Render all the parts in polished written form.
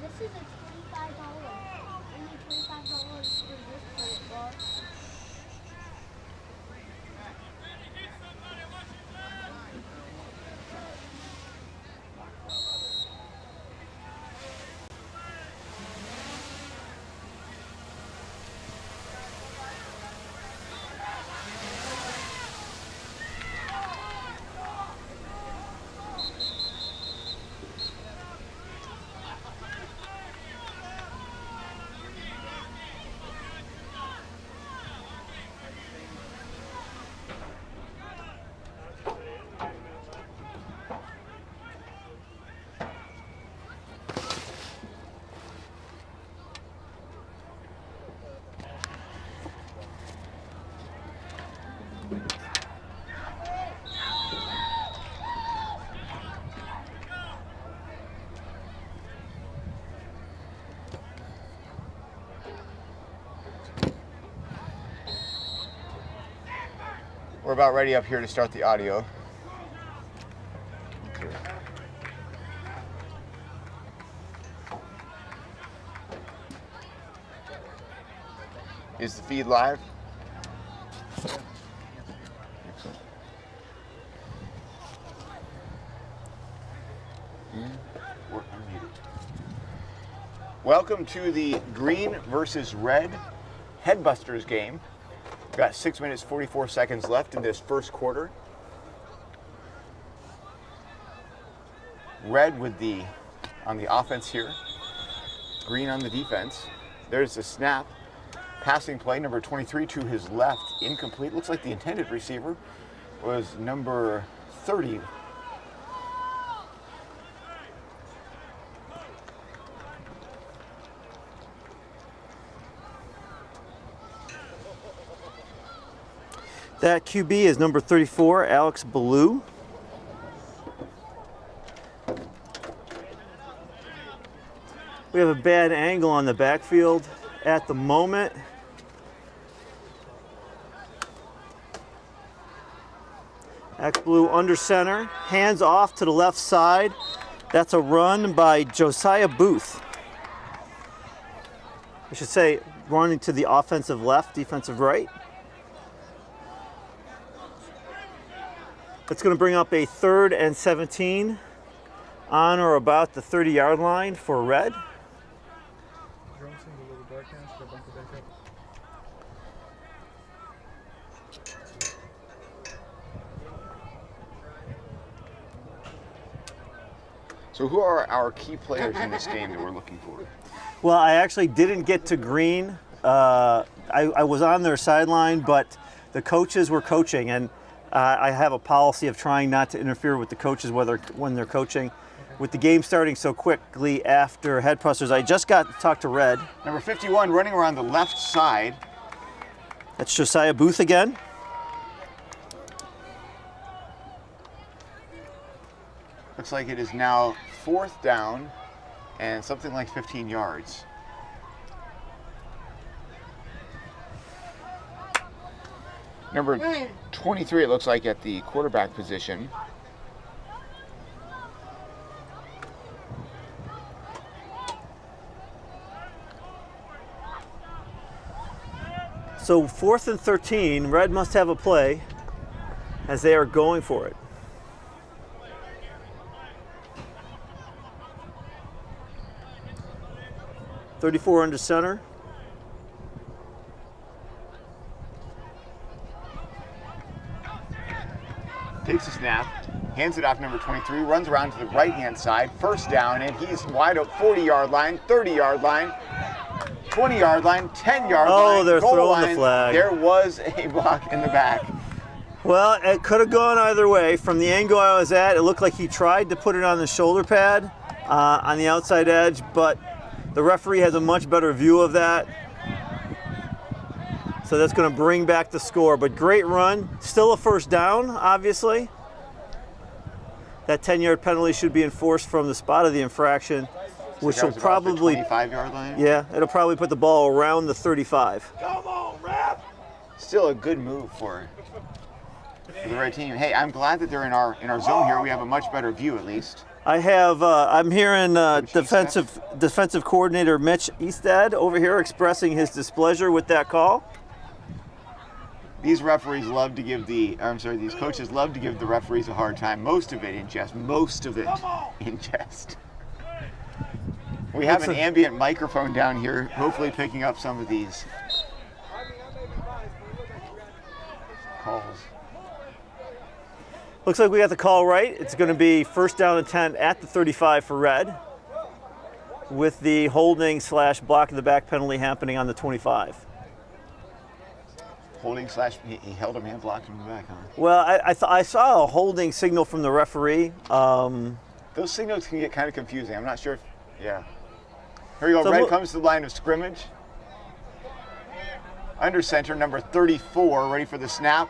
This is a $25. Only $25 for this bullet bar. We're about ready up here to start the audio. Okay. Is the feed live? Excellent. We're unmuted. Welcome to the green versus red Headbusters game. We've got 6 minutes, 44 seconds left in this first quarter. Red with on the offense here. Green on the defense. There's the snap. Passing play, number 23 to his left, incomplete. Looks like the intended receiver was number 30. That QB is number 34, Alex Ballou. We have a bad angle on the backfield at the moment. Alex Ballou under center, hands off to the left side. That's a run by Josiah Booth. I should say running to the offensive left, defensive right. That's going to bring up a 3rd and 17 on or about the 30-yard line for Red. So who are our key players in this game that we're looking for? Well, I actually didn't get to green. I was on their sideline, but the coaches were coaching, and I have a policy of trying not to interfere with the coaches when they're coaching. With the game starting so quickly after Headbusters, I just got to talk to Red. Number 51 running around the left side. That's Josiah Booth again. Looks like it is now 4th down and something like 15 yards. Number 23, it looks like, at the quarterback position. So 4th and 13, Red must have a play as they are going for it. .34 under center. Takes a snap, hands it off number 23, runs around to the right-hand side, 1st down, and he's wide open, 40-yard line, 30-yard line, 20-yard line, 10-yard line. Oh, they're throwing the flag. There was a block in the back. Well, it could have gone either way. From the angle I was at, it looked like he tried to put it on the shoulder pad on the outside edge, but the referee has a much better view of that. So that's going to bring back the score. But great run. Still a 1st down, obviously. That 10-yard penalty should be enforced from the spot of the infraction, which will probably... 25-yard line? Yeah, it'll probably put the ball around the 35. Come on, ref! Still a good move for the Red team. Hey, I'm glad that they're in our zone here. We have a much better view at least. I have. I'm hearing defensive coordinator Mitch Eastad over here expressing his displeasure with that call. These referees love to give these coaches love to give the referees a hard time. Most of it in jest. We have an ambient microphone down here, hopefully picking up some of these calls. Looks like we got the call right. It's going to be first down and 10 at the 35 for Red, with the holding / block of the back penalty happening on the 25. Holding / he held him and blocked him in the back, huh? Well, I saw a holding signal from the referee. Those signals can get kind of confusing. I'm not sure if, yeah. Here we go, so Red comes to the line of scrimmage. Under center, number 34, ready for the snap.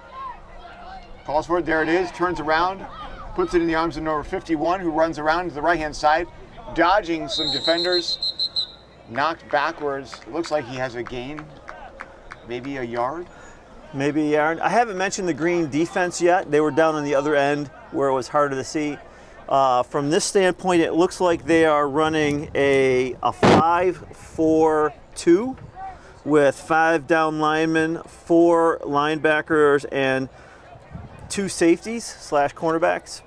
Calls for it, there it is, turns around, puts it in the arms of number 51, who runs around to the right-hand side, dodging some defenders, knocked backwards. Looks like he has a gain, maybe a yard. Maybe a yard. I haven't mentioned the Green defense yet. They were down on the other end where it was harder to see. From this standpoint, it looks like they are running a 5-4-2 with 5 down linemen, 4 linebackers, and 2 safeties / cornerbacks.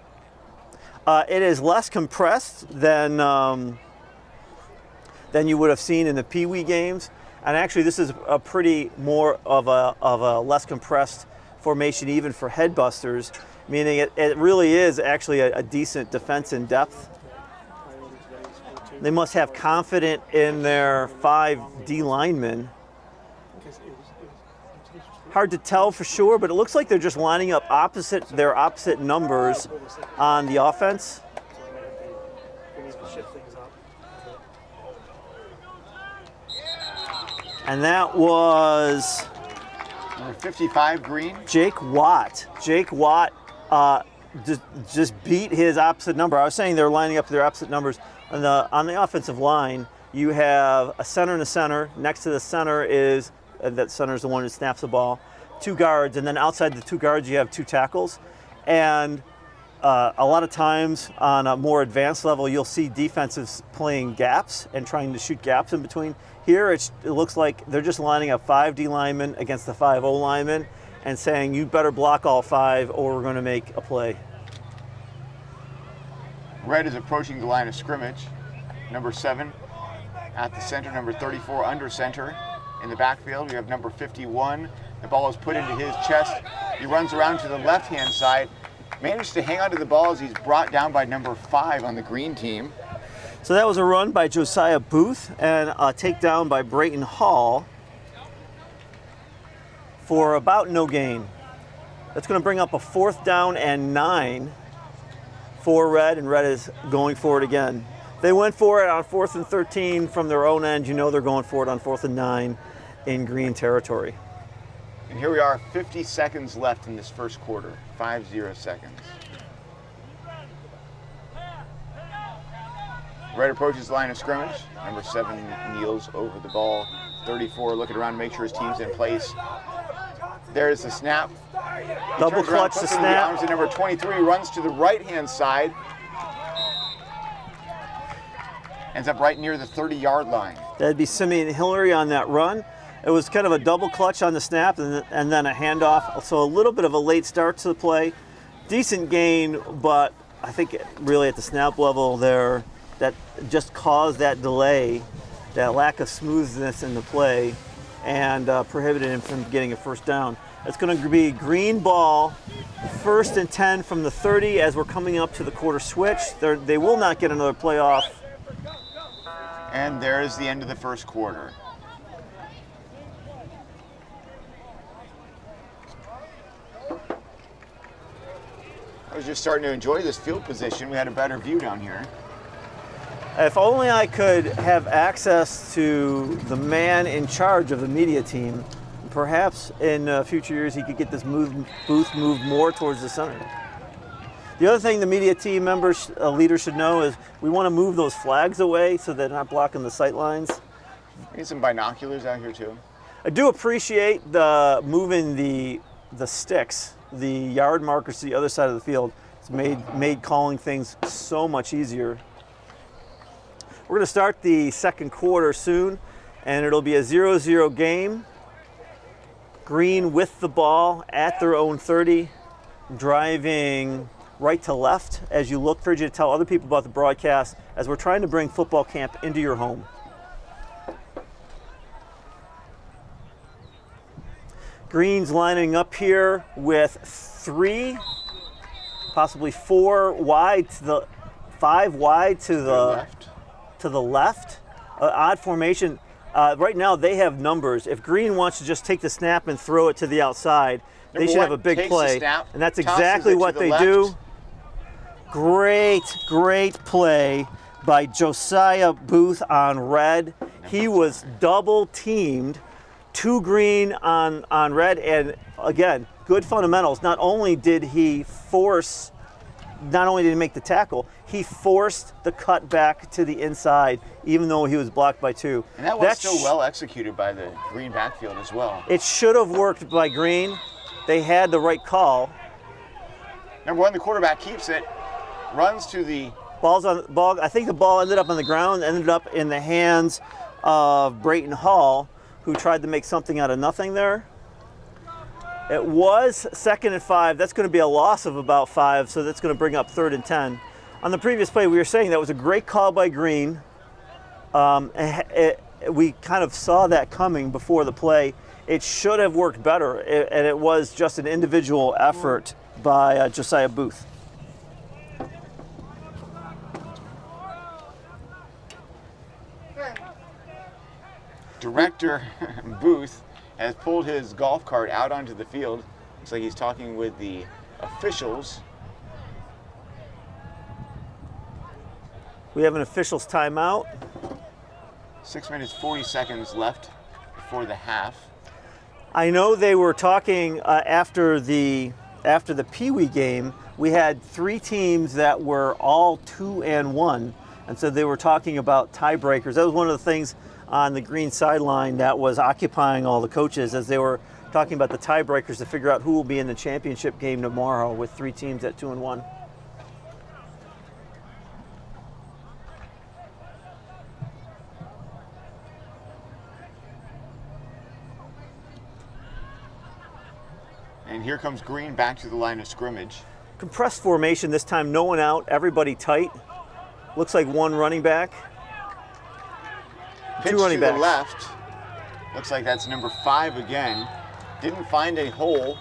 It is less compressed than you would have seen in the Pee Wee games, and actually this is a pretty more of a less compressed formation even for headbusters, meaning it really is actually a decent defense in depth. They must have confidence in their 5 D linemen. Hard to tell for sure, but it looks like they're just lining up their opposite numbers on the offense. And that was number 55, Green. Jake Watt. Jake Watt just beat his opposite number. I was saying they're lining up their opposite numbers. On the offensive line, you have a center and a center. Next to the center is that center is the one who snaps the ball. 2 guards, and then outside the 2 guards, you have 2 tackles. And a lot of times on a more advanced level, you'll see defenses playing gaps and trying to shoot gaps in between. Here, it looks like they're just lining up 5 D linemen against the 5 O linemen and saying, you better block all 5 or we're going to make a play. Red is approaching the line of scrimmage. Number 7 at the center, number 34 under center. In the backfield, we have number 51. The ball is put into his chest. He runs around to the left-hand side, managed to hang onto the ball as he's brought down by number 5 on the Green team. So that was a run by Josiah Booth and a takedown by Brayton Hall for about no gain. That's going to bring up a 4th down and 9 for Red, and Red is going for it again. They went for it on 4th and 13 from their own end. You know they're going for it on 4th and 9 in Green territory. And here we are, 50 seconds left in this first quarter, 50 seconds. Red approaches the line of scrimmage. Number 7 kneels over the ball. 34 looking around to make sure his team's in place. There's the snap. Double clutch the snap. The arms of number 23 runs to the right-hand side. Ends up right near the 30-yard line. That'd be Simeon Hillary on that run. It was kind of a double clutch on the snap and then a handoff. So a little bit of a late start to the play. Decent gain, but I think really at the snap level there, that just caused that delay, that lack of smoothness in the play, and prohibited him from getting a first down. It's going to be Green ball, 1st and 10 from the 30 as we're coming up to the quarter switch. They will not get another play off. And there's the end of the first quarter. I was just starting to enjoy this field position. We had a better view down here. If only I could have access to the man in charge of the media team. Perhaps in future years he could get this booth moved more towards the center. The other thing the media team members, leaders should know is we want to move those flags away so they're not blocking the sight lines. We need some binoculars out here too. I do appreciate the moving the sticks, the yard markers to the other side of the field. It's made calling things so much easier. We're going to start the second quarter soon, and it'll be a 0-0 game. Green with the ball at their own 30, driving right to left as you look. For you to tell other people about the broadcast as we're trying to bring football camp into your home. Green's lining up here with 3, possibly 4 wide to the 5 wide to the left. Odd formation. Right now they have numbers. If Green wants to just take the snap and throw it to the outside, they should have a big play. And that's exactly what they do. Great play by Josiah Booth on red. He was double teamed. 2 Green on red, and again, good fundamentals. Not only did he make the tackle, he forced the cut back to the inside, even though he was blocked by 2. And that was still well executed by the Green backfield as well. It should have worked by Green. They had the right call. Number 1, the quarterback keeps it, runs to the ball. I think the ball ended up on the ground, ended up in the hands of Brayton Hall, who tried to make something out of nothing there. It was 2nd and 5. That's going to be a loss of about 5, so that's going to bring up 3rd and 10. On the previous play, we were saying that was a great call by Green. We kind of saw that coming before the play. It should have worked better, and it was just an individual effort by Josiah Booth. Director Booth has pulled his golf cart out onto the field. Looks like he's talking with the officials. We have an officials timeout. 6 minutes, 40 seconds left before the half. I know they were talking after the Pee Wee game. We had 3 teams that were all 2-1, and so they were talking about tiebreakers. That was one of the things on the Green sideline that was occupying all the coaches as they were talking about the tiebreakers to figure out who will be in the championship game tomorrow with 3 teams at 2-1. And here comes Green back to the line of scrimmage. Compressed formation this time, no one out, everybody tight. Looks like 1 running back. Pitch 2 running to backs. the left. Looks like that's number 5 again. Didn't find a hole.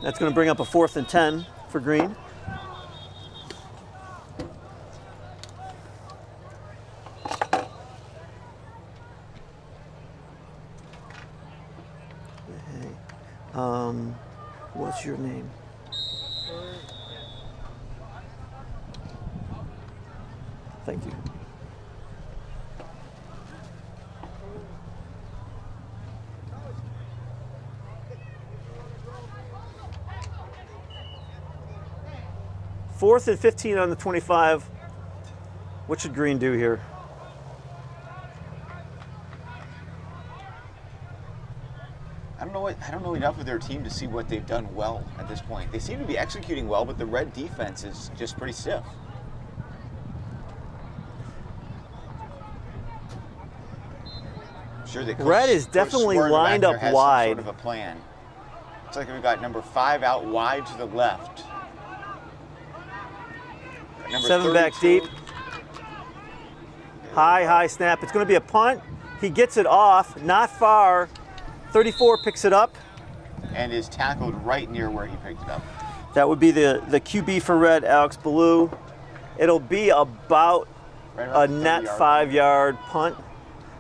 That's going to bring up a 4th and 10 for Green. What's your name? Thank you. Fourth and 15 on the 25. What should Green do here? I don't know enough of their team to see what they've done well at this point. They seem to be executing well, but the Red defense is just pretty stiff. Sure, Red is definitely lined up wide. Sort of a plan. Looks like we've got number 5 out wide to the left. Number 7 back 32. deep. High snap. It's going to be a punt. He gets it off, not far. 34 picks it up. And is tackled right near where he picked it up. That would be the QB for Red, Alex Ballou. It'll be about a net 5-yard punt.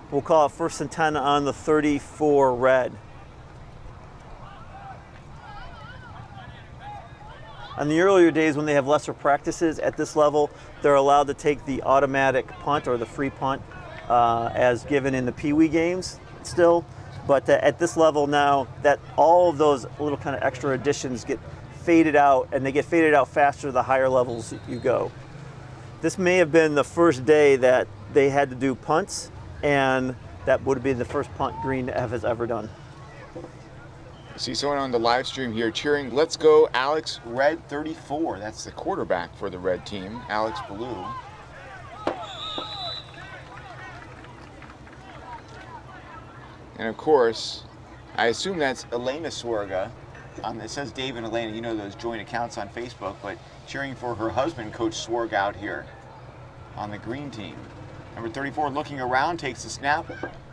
We'll call it 1st and 10 on the 34 Red. On the earlier days when they have lesser practices at this level, they're allowed to take the automatic punt or the free punt as given in the Pee Wee games still. But at this level now, that all of those little kind of extra additions get faded out, and they get faded out faster the higher levels you go. This may have been the first day that they had to do punts, and that would have been the first punt Green has ever done. See someone on the live stream here cheering, "Let's go Alex Red 34." That's the quarterback for the Red team, Alex Blue. And of course, I assume that's Elena Swerga. It says Dave and Elena, you know those joint accounts on Facebook, but cheering for her husband, Coach Swerga, out here on the Green team. Number 34 looking around, takes the snap,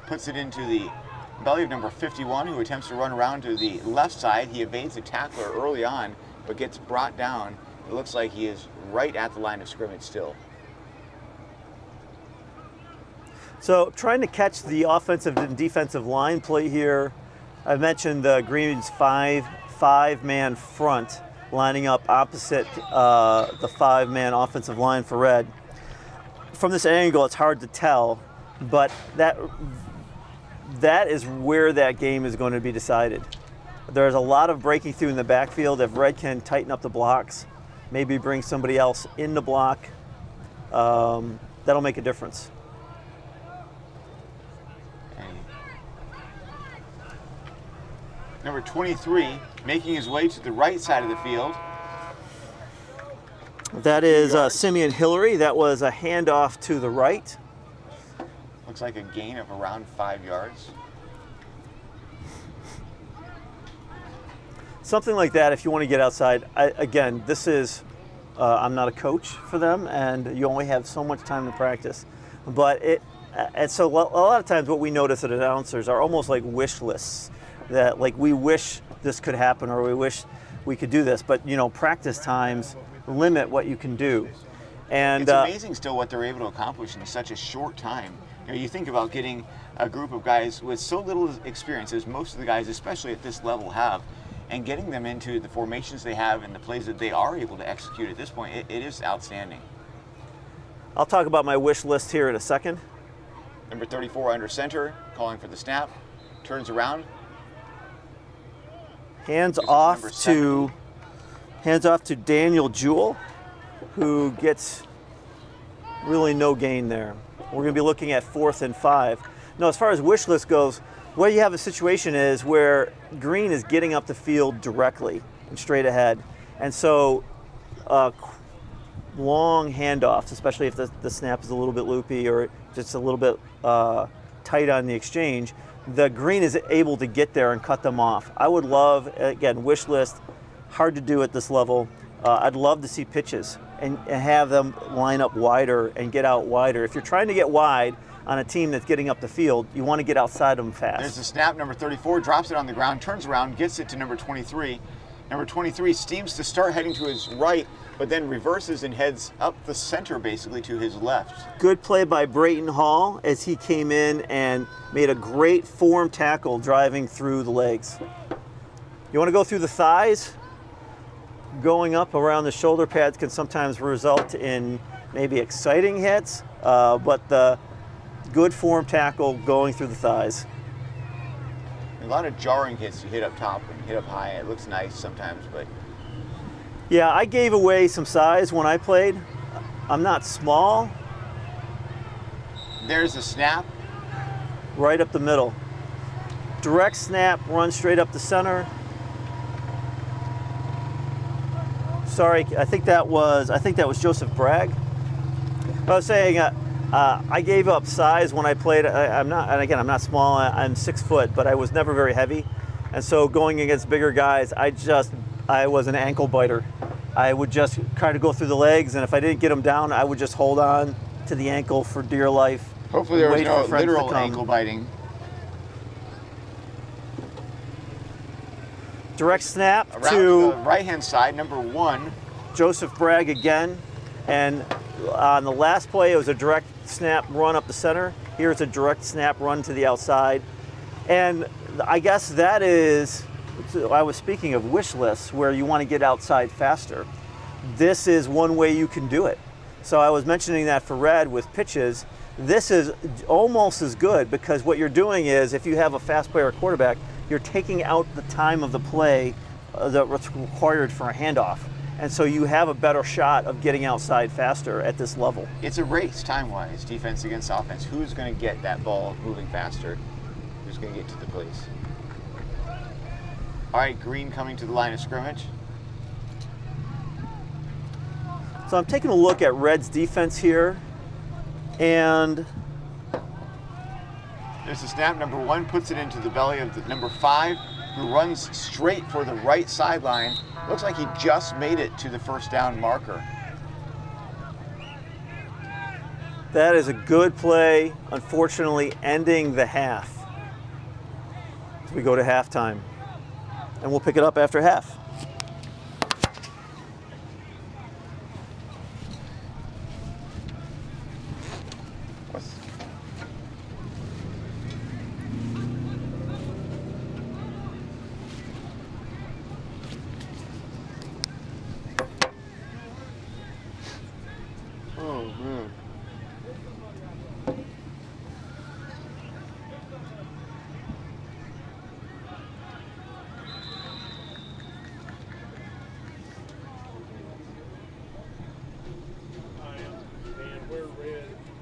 puts it into the belly of number 51, who attempts to run around to the left side. He evades a tackler early on, but gets brought down. It looks like he is right at the line of scrimmage still. So trying to catch the offensive and defensive line play here. I mentioned Green's five-man front lining up opposite the five-man offensive line for Red. From this angle, it's hard to tell, but that is where that game is going to be decided. There's a lot of breaking through in the backfield. If Red can tighten up the blocks, maybe bring somebody else in the block, that'll make a difference. Number 23 making his way to the right side of the field. That is Simeon Hillary. That was a handoff to the right. Looks like a gain of around 5 yards. Something like that if you want to get outside. Again, this is, I'm not a coach for them, and you only have so much time to practice. But and so a lot of times what we notice as announcers are almost like wish lists. That like we wish this could happen or we wish we could do this, but practice times limit what you can do. And it's amazing still what they're able to accomplish in such a short time. You think about getting a group of guys with so little experience, as most of the guys, especially at this level, have, and getting them into the formations they have and the plays that they are able to execute at this point, it is outstanding. I'll talk about my wish list here in a second. Number 34 under center, calling for the snap, turns around. Hands off to Daniel Jewell, who gets really no gain there. We're going to be looking at 4th and 5. Now, as far as wish list goes, what you have a situation is where Green is getting up the field directly and straight ahead. And so long handoffs, especially if the snap is a little bit loopy or just a little bit tight on the exchange, the Green is able to get there and cut them off. I would love, again, wish list, hard to do at this level. I'd love to see pitches and have them line up wider and get out wider. If you're trying to get wide on a team that's getting up the field, you want to get outside them fast. There's the snap, number 34, drops it on the ground, turns around, gets it to number 23. Number 23 seems to start heading to his right, but then reverses and heads up the center basically to his left. Good play by Brayton Hall as he came in and made a great form tackle driving through the legs. You want to go through the thighs? Going up around the shoulder pads can sometimes result in maybe exciting hits, but the good form tackle going through the thighs. A lot of jarring hits you hit up top and hit up high. It looks nice sometimes, but... Yeah, I gave away some size when I played. I'm not small. There's the snap. Right up the middle. Direct snap, run straight up the center. Sorry, I think that was Joseph Bragg. I was saying I gave up size when I played. I'm not small. I'm 6 foot, but I was never very heavy, and so going against bigger guys, I was an ankle biter. I would just try to go through the legs, and if I didn't get them down, I would just hold on to the ankle for dear life. Hopefully there was no literal ankle biting. Direct snap around to the right-hand side, number 1. Joseph Bragg again, and on the last play, it was a direct snap run up the center. Here's a direct snap run to the outside. And I guess that is, I was speaking of wish lists where you want to get outside faster. This is one way you can do it. So I was mentioning that for Red with pitches. This is almost as good because what you're doing is if you have a fast player quarterback, you're taking out the time of the play that's required for a handoff. And so you have a better shot of getting outside faster at this level. It's a race, time-wise, defense against offense. Who's going to get that ball moving faster? Who's going to get to the place? All right, green coming to the line of scrimmage. So I'm taking a look at Red's defense here, and there's the snap. Number 1 puts it into the belly of the number 5, who runs straight for the right sideline. Looks like he just made it to the first down marker. that is a good play, unfortunately ending the half. So we go to halftime, and we'll pick it up after half. Oh, man. And where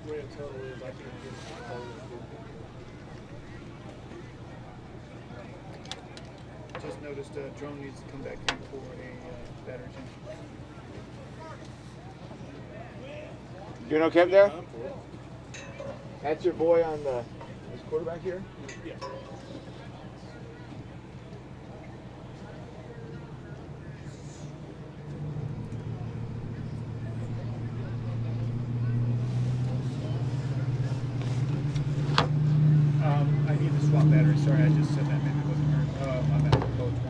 red total is, I can't get it. Just noticed drone needs to come back in for a battery change. Doing okay up there? That's your boy on the this quarterback here? Yeah. I need to swap batteries. Sorry, I just said that. Maybe it wasn't heard. I'm at low 20%.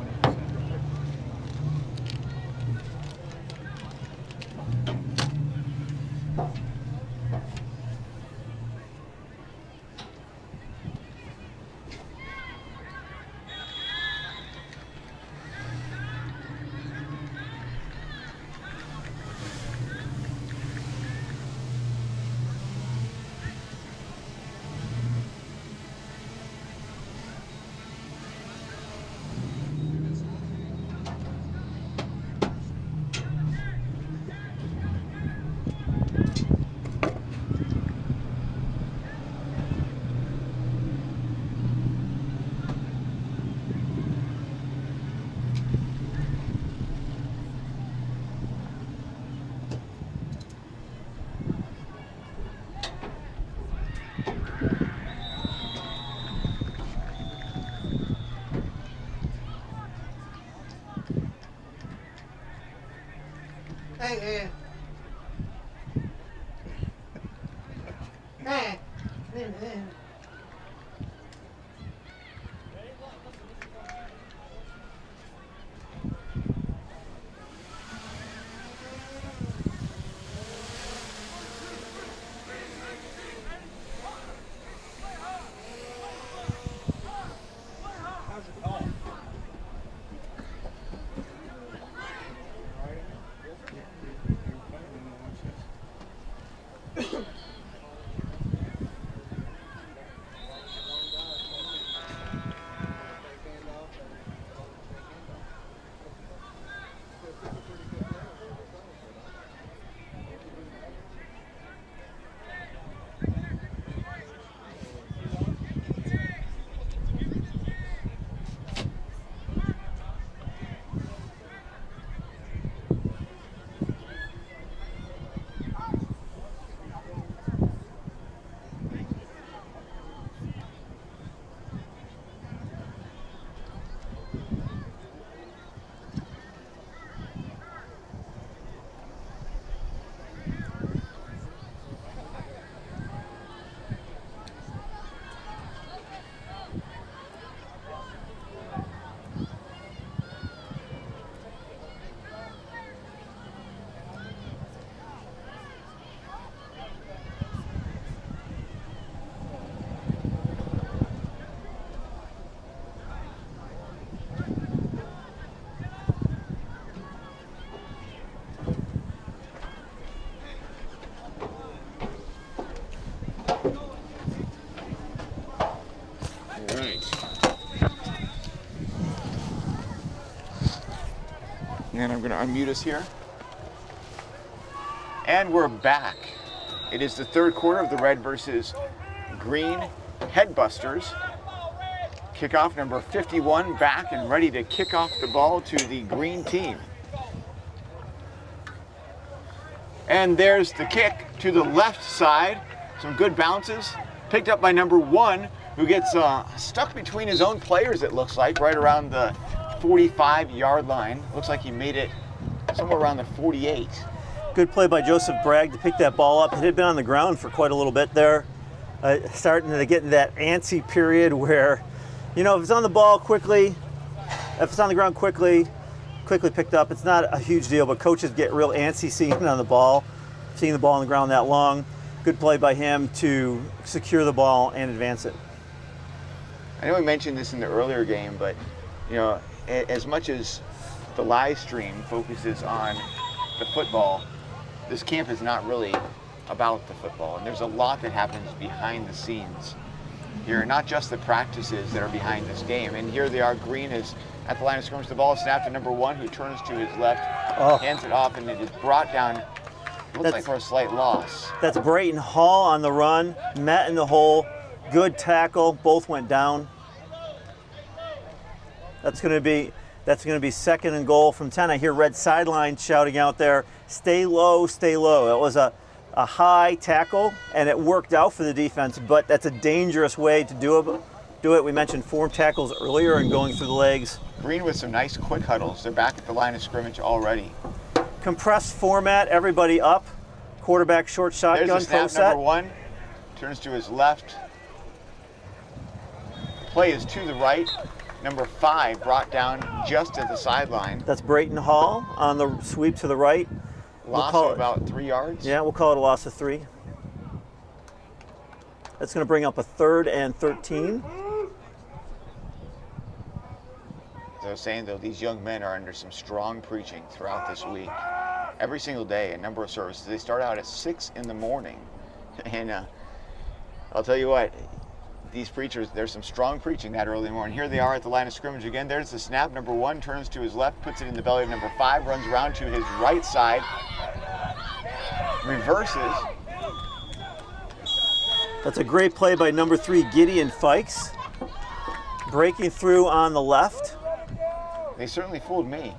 Hey, hey. How's it call? And I'm going to unmute us here. And we're back. It is the third quarter of the Red versus Green Headbusters. Kickoff number 51 back and ready to kick off the ball to the green team. And there's the kick to the left side. Some good bounces. Picked up by number 1, who gets stuck between his own players, it looks like, right around the 45-yard line. Looks like he made it somewhere around the 48. Good play by Joseph Bragg to pick that ball up. It had been on the ground for quite a little bit there. Starting to get in that antsy period where, you know, if it's on the ball quickly, if it's on the ground quickly picked up, it's not a huge deal, but coaches get real antsy seeing it on the ball, seeing the ball on the ground that long. Good play by him to secure the ball and advance it. I know we mentioned this in the earlier game, but, you know, as much as the live stream focuses on the football, this camp is not really about the football. And there's a lot that happens behind the scenes here, not just the practices that are behind this game. And here they are. Green is at the line of scrimmage. The ball is snapped to number 1, who turns to his left, hands it off, and it is brought down, looks like for a slight loss. That's Brayton Hall on the run, met in the hole, good tackle, both went down. That's going to be second and goal from 10. I hear Red sideline shouting out there, stay low, stay low. It was a high tackle, and it worked out for the defense, but that's a dangerous way to do it. We mentioned form tackles earlier and going through the legs. Green with some nice quick huddles. They're back at the line of scrimmage already. Compressed format, everybody up. Quarterback short shotgun, there's the snap, set. number 1, turns to his left. Play is to the right. Number 5 brought down just at the sideline. That's Brayton Hall on the sweep to the right. Loss of about 3 yards. Yeah, we'll call it a loss of 3. That's going to bring up a 3rd and 13. As I was saying, though, these young men are under some strong preaching throughout this week. Every single day, a number of services. They start out at 6 in the morning. And I'll tell you what, these preachers, there's some strong preaching that early morning. Here they are at the line of scrimmage again. There's the snap. Number 1 turns to his left, puts it in the belly of number 5, runs around to his right side, reverses. That's a great play by number 3, Gideon Fikes. Breaking through on the left. They certainly fooled me.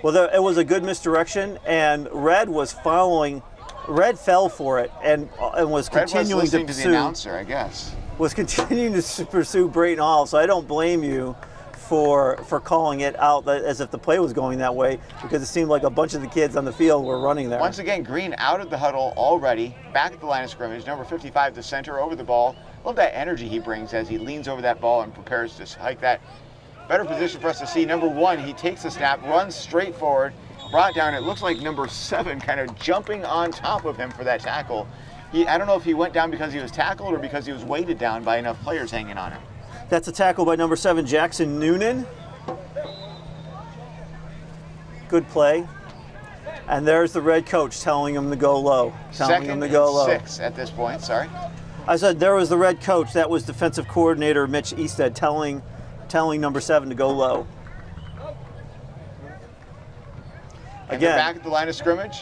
Well, it was a good misdirection, and Red was following. Red fell for it and was continuing to pursue. The announcer, I guess. Was continuing to pursue Brayton Hall, so I don't blame you for calling it out as if the play was going that way, because it seemed like a bunch of the kids on the field were running there. Once again, Green out of the huddle already, back at the line of scrimmage. Number 55, the center, over the ball. Love that energy he brings as he leans over that ball and prepares to hike that. Better position for us to see. Number 1, he takes the snap, runs straight forward, brought down. It looks like number 7 kind of jumping on top of him for that tackle. I don't know if he went down because he was tackled or because he was weighted down by enough players hanging on him. That's a tackle by number 7, Jackson Noonan. Good play. And there's the Red coach telling him to go low. Second and 6 at this point, sorry. I said there was the Red coach. That was defensive coordinator Mitch Easted telling number 7 to go low. Again, they're back at the line of scrimmage.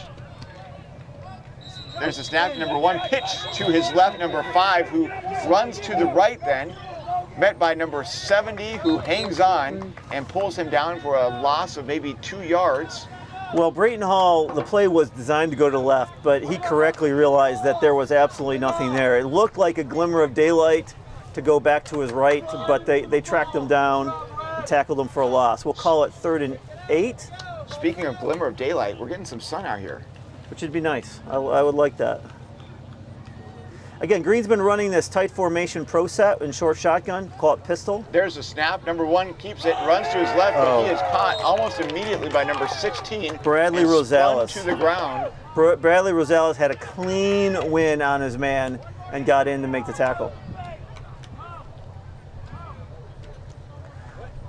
There's a snap to number 1, pitch to his left, number 5, who runs to the right then, met by number 70, who hangs on and pulls him down for a loss of maybe 2 yards. Well, Brayton Hall, the play was designed to go to the left, but he correctly realized that there was absolutely nothing there. It looked like a glimmer of daylight to go back to his right, but they tracked him down and tackled him for a loss. We'll call it 3rd and 8. Speaking of glimmer of daylight, we're getting some sun out here. Which would be nice. I would like that. Again, Green's been running this tight formation pro set in short shotgun, call it pistol. There's a snap. Number 1 keeps it, runs to his left, but he is caught almost immediately by number 16. Bradley Rosales. Spun to the ground. Bradley Rosales had a clean win on his man and got in to make the tackle.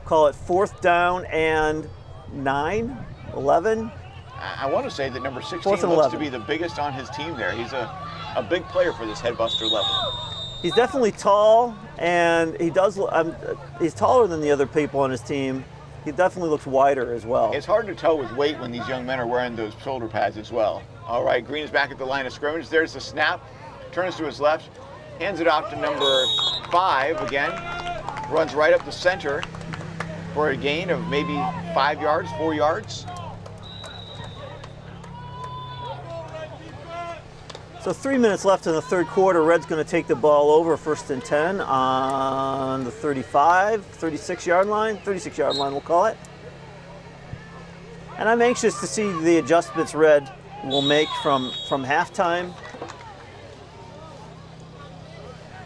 Call it 4th down and 9, 11. I want to say that number 16 looks to be the biggest on his team there. He's a big player for this headbuster level. He's definitely tall, and he's taller than the other people on his team, He definitely looks wider as well. It's hard to tell with weight when these young men are wearing those shoulder pads as well. All right, Green is back at the line of scrimmage. There's the snap. Turns to his left. Hands it off to number 5 again. Runs right up the center for a gain of maybe 5 yards, 4 yards. So 3 minutes left in the third quarter. Red's going to take the ball over 1st and 10 on the 36-yard line. 36-yard line, we'll call it. And I'm anxious to see the adjustments Red will make from halftime.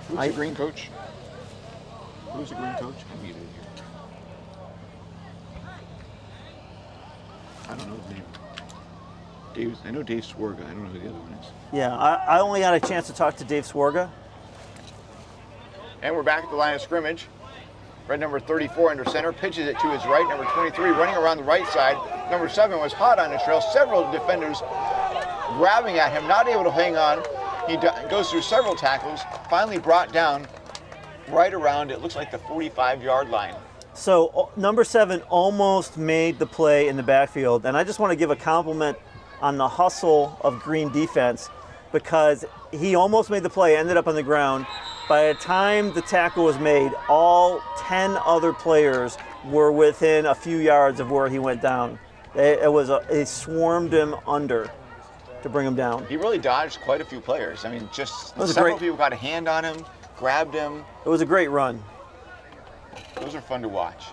Who's the Green coach? Who's the Green coach? I don't know his name. I know Dave Swarga. I don't know who the other one is. Yeah, I only got a chance to talk to Dave Swarga. And we're back at the line of scrimmage. Red number 34 under center, pitches it to his right. Number 23 running around the right side. Number 7 was hot on his trail. Several defenders grabbing at him, not able to hang on. He goes through several tackles, finally brought down right around, it looks like the 45-yard line. So number 7 almost made the play in the backfield. And I just want to give a compliment on the hustle of Green defense, because he almost made the play, ended up on the ground. By the time the tackle was made, all 10 other players were within a few yards of where he went down. It swarmed him under to bring him down. He really dodged quite a few players. I mean, just several people got a hand on him, grabbed him. It was a great run. Those are fun to watch.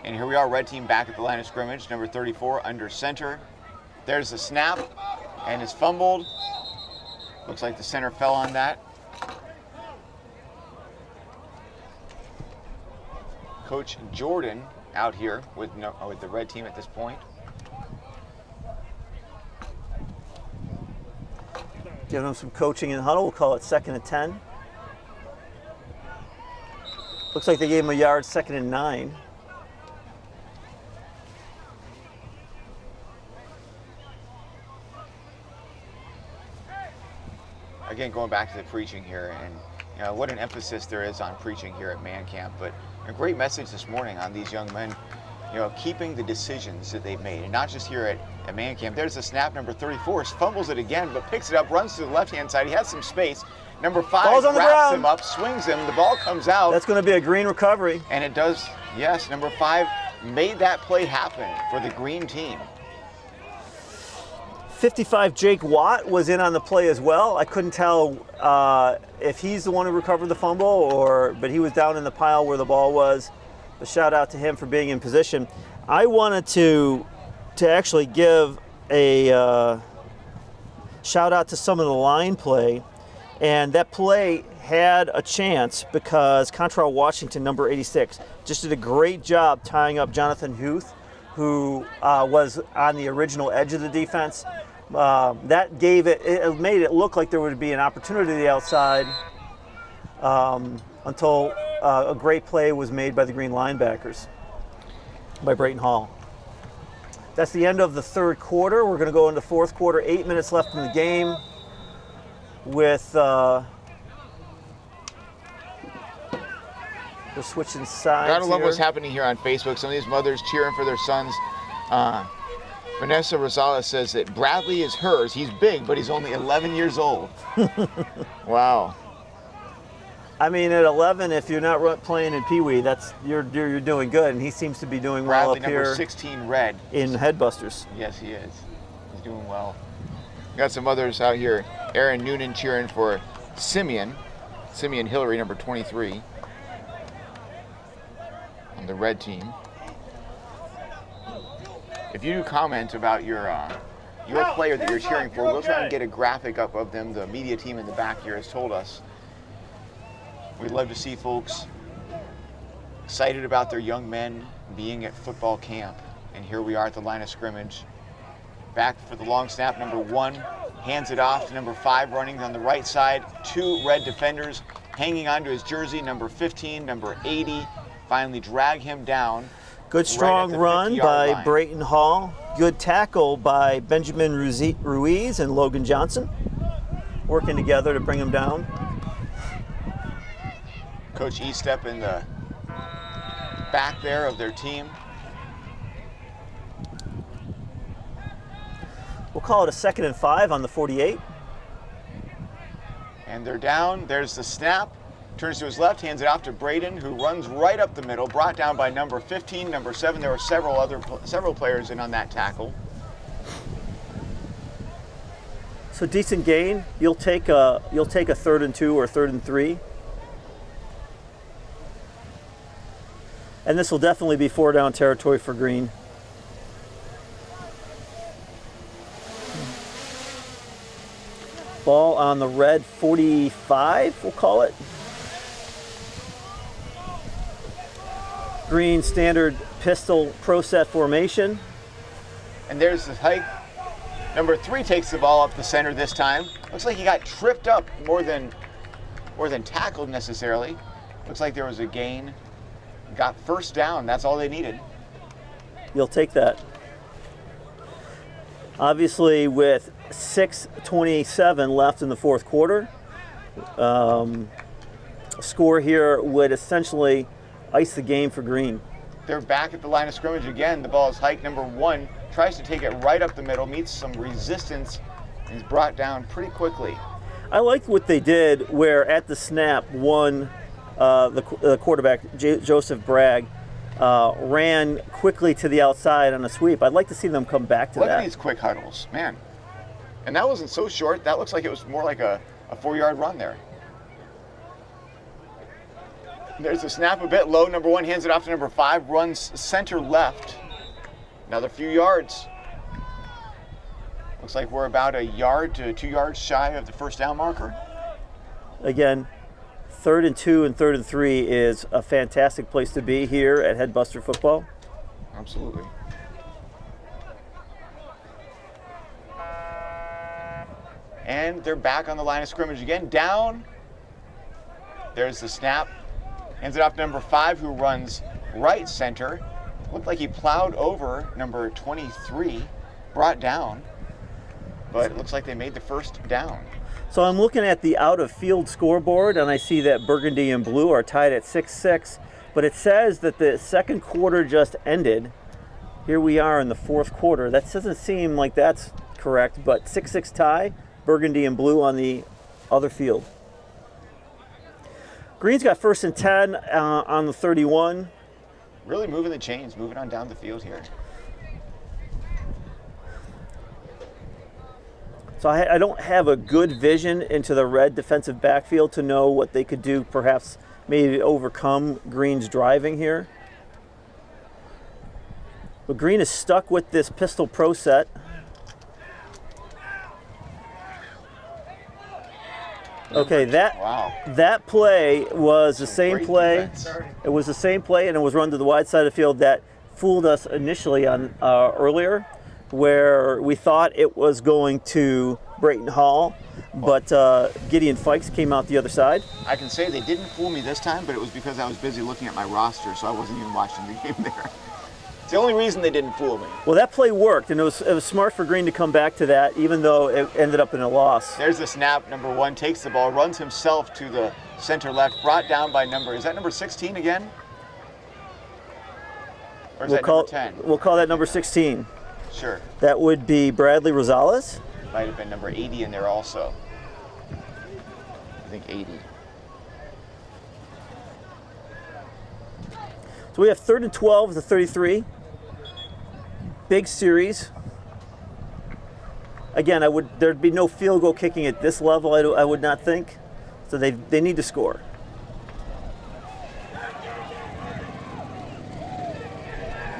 And here we are, red team back at the line of scrimmage. Number 34 under center. There's the snap, and it's fumbled. Looks like the center fell on that. Coach Jordan out here with the red team at this point. Giving them some coaching in the huddle. We'll call it 2nd and 10. Looks like they gave him a yard, 2nd and 9. Again, going back to the preaching here, and what an emphasis there is on preaching here at Man Camp, but a great message this morning on these young men, keeping the decisions that they've made, and not just here at Man Camp. There's the snap. Number 34 fumbles it again, but picks it up, runs to the left-hand side. He has some space. Number 5 wraps him up, swings him. The ball comes out. That's going to be a Green recovery. And it does, yes. Number 5 made that play happen for the Green team. 55 Jake Watt was in on the play as well. I couldn't tell if he's the one who recovered the fumble, but he was down in the pile where the ball was. A shout out to him for being in position. I wanted to actually give a shout out to some of the line play, and that play had a chance because Contrail Washington, number 86, just did a great job tying up Jonathan Huth, who was on the original edge of the defense. That gave it made it look like there would be an opportunity to the outside until a great play was made by the Green linebackers, by Brayton Hall. That's the end of the third quarter. We're going to go into fourth quarter, 8 minutes left in the game with we're switching sides. Gotta love here. what's happening here on Facebook. Some of these mothers cheering for their sons. Vanessa Rosales says that Bradley is hers. He's big, but he's only 11 years old. Wow. I mean, at 11, if you're not playing in Pee Wee, you're doing good, and he seems to be doing well Bradley, up here. number 16, red. In Headbusters. Yes, he is. He's doing well. Got some others out here. Aaron Noonan cheering for Simeon Hillary, number 23, on the red team. If you do comment about your player that you're cheering for, we'll try and get a graphic up of them. The media team in the back here has told us. We'd love to see folks excited about their young men being at football camp. And here we are at the line of scrimmage. Back for the long snap, number 1 hands it off to number 5 running on the right side. 2 red defenders hanging onto his jersey. Number 15, number 80 finally drag him down. Good strong run by Brayton Hall. Good tackle by Benjamin Ruiz and Logan Johnson, working together to bring him down. Coach Estep in the back there of their team. We'll call it a 2nd and 5 on the 48. And they're down. There's the snap. Turns to his left, hands it off to Braden, who runs right up the middle, brought down by number 15, number 7. There were several players in on that tackle. So decent gain. You'll take a 3rd and 2 or 3rd and 3. And this will definitely be 4 down territory for Green. Ball on the red 45, we'll call it. Green standard pistol pro set formation. And there's the hike. Number 3 takes the ball up the center this time. Looks like he got tripped up more than tackled necessarily. Looks like there was a gain. Got first down. That's all they needed. You'll take that. Obviously, with 6:27 left in the 4th quarter, score here would essentially ice the game for Green. They're back at the line of scrimmage again. The ball is hiked. Number 1 tries to take it right up the middle, meets some resistance, and is brought down pretty quickly. I liked what they did where at the snap, the quarterback, Joseph Bragg, ran quickly to the outside on a sweep. I'd like to see them come back to Look that. at these quick huddles, man. And that wasn't so short. That looks like it was more like a 4-yard run there. There's the snap a bit low. Number 1 hands it off to number 5, runs center left. Another few yards. Looks like we're about 1 yard to 2 yards shy of the first down marker. Again, 3rd and 2 and 3rd and 3 is a fantastic place to be here at Headbuster Football. Absolutely. And they're back on the line of scrimmage again. Down. There's the snap. Hands it off to number 5, who runs right center. Looked like he plowed over number 23, brought down. But it looks like they made the first down. So I'm looking at the out of field scoreboard and I see that Burgundy and Blue are tied at 6-6, but it says that the 2nd quarter just ended. Here we are in the 4th quarter. That doesn't seem like that's correct, but 6-6 tie, Burgundy and Blue on the other field. Green's got 1st and 10 on the 31. Really moving the chains, moving on down the field here. So I don't have a good vision into the red defensive backfield to know what they could do, perhaps maybe overcome Green's driving here. But Green is stuck with this pistol pro set. Okay, that play was the same Great play. defense. It was the same play, and it was run to the wide side of the field that fooled us initially on earlier, where we thought it was going to Brayton Hall, but Gideon Fikes came out the other side. I can say they didn't fool me this time, but it was because I was busy looking at my roster, so I wasn't even watching the game there. It's the only reason they didn't fool me. Well, that play worked, and it was smart for Green to come back to that, even though it ended up in a loss. There's the snap. Number 1 takes the ball, runs himself to the center left, brought down by is that number 16 again? Or is that number 10? We'll call that number 16. Sure. That would be Bradley Rosales. Might have been number 80 in there also. I think 80. So we have 3rd and 12 to 33. Big series. Again, there'd be no field goal kicking at this level, I would not think. So they need to score.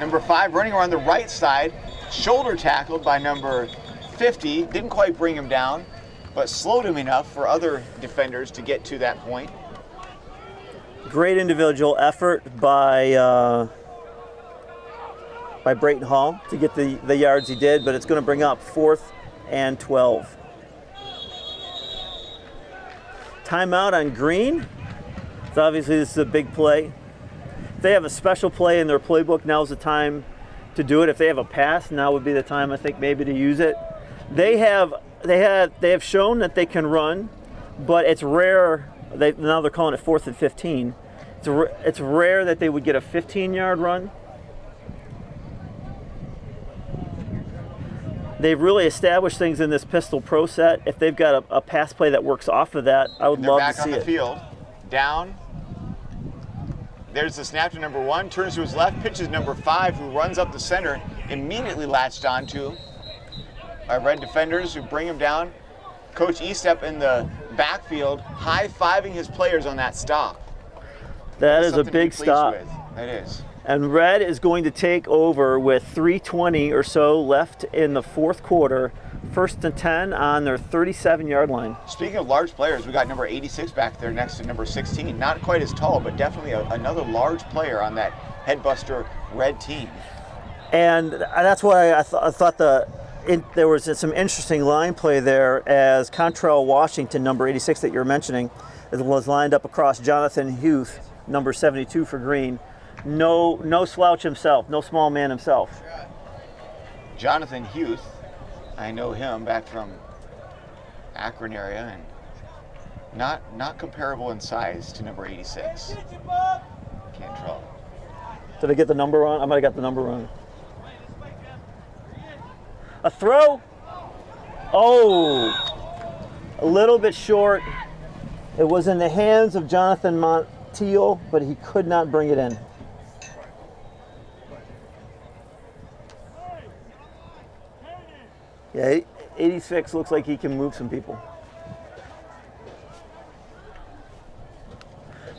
Number 5 running around the right side, shoulder tackled by number 50. Didn't quite bring him down, but slowed him enough for other defenders to get to that point. Great individual effort by Brayton Hall to get the yards he did, but it's going to bring up 4th and 12. Timeout on Green. So obviously this is a big play. If they have a special play in their playbook, now's the time to do it. If they have a pass, now would be the time, I think, maybe to use it. They have shown that they can run, but it's rare. Now they're calling it 4th and 15. It's rare that they would get a 15-yard run. They've really established things in this Pistol Pro set. If they've got a pass play that works off of that, I would They're love back to on see the it. field. Down. There's the snap to number 1. Turns to his left. Pitches number 5, who runs up the center. Immediately latched onto our Red defenders, who bring him down. Coach Estep in the backfield, high-fiving his players on that stop. That is a Something to be big pleased stop. with. That is. And Red is going to take over with 3:20 or so left in the fourth quarter. 1st and 10 on their 37-yard line. Speaking of large players, we got number 86 back there next to number 16. Not quite as tall, but definitely another large player on that headbuster Red team. And that's why I thought there was some interesting line play there, as Contrail Washington, number 86 that you're mentioning, was lined up across Jonathan Huth, number 72 for Green. No slouch himself, no small man himself. Jonathan Huth, I know him back from Akron area, and not comparable in size to number 86. Cantrell. Did I get the number wrong? I might have got the number wrong. A throw? Oh, a little bit short. It was in the hands of Jonathan Montiel, but he could not bring it in. Yeah, 86 looks like he can move some people.